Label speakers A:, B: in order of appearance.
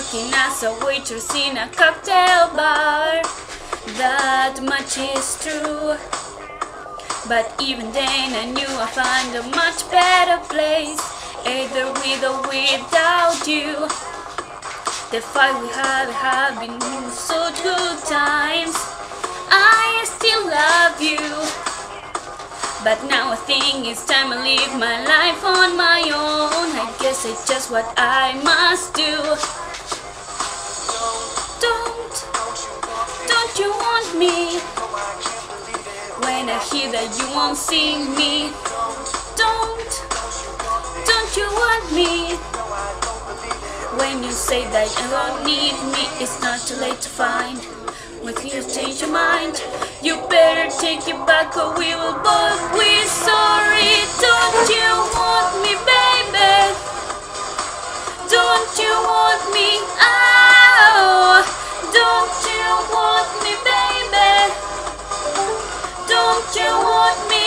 A: working as a waitress in a cocktail bar. That much is true. But even then I knew I'd find a much better place, either with or without you. The fight we have been so good times. I still love you, but now I think it's time I live my life on my own. I guess it's just what I must do. Don't you want me? When I hear that you won't see me. Don't you want me? When you say that you don't need me, it's not too late to find. When you change your mind, you better take it back or we will both be sorry. Don't you want me, baby? Don't you want me? Oh, don't you want me, baby? Don't you want me?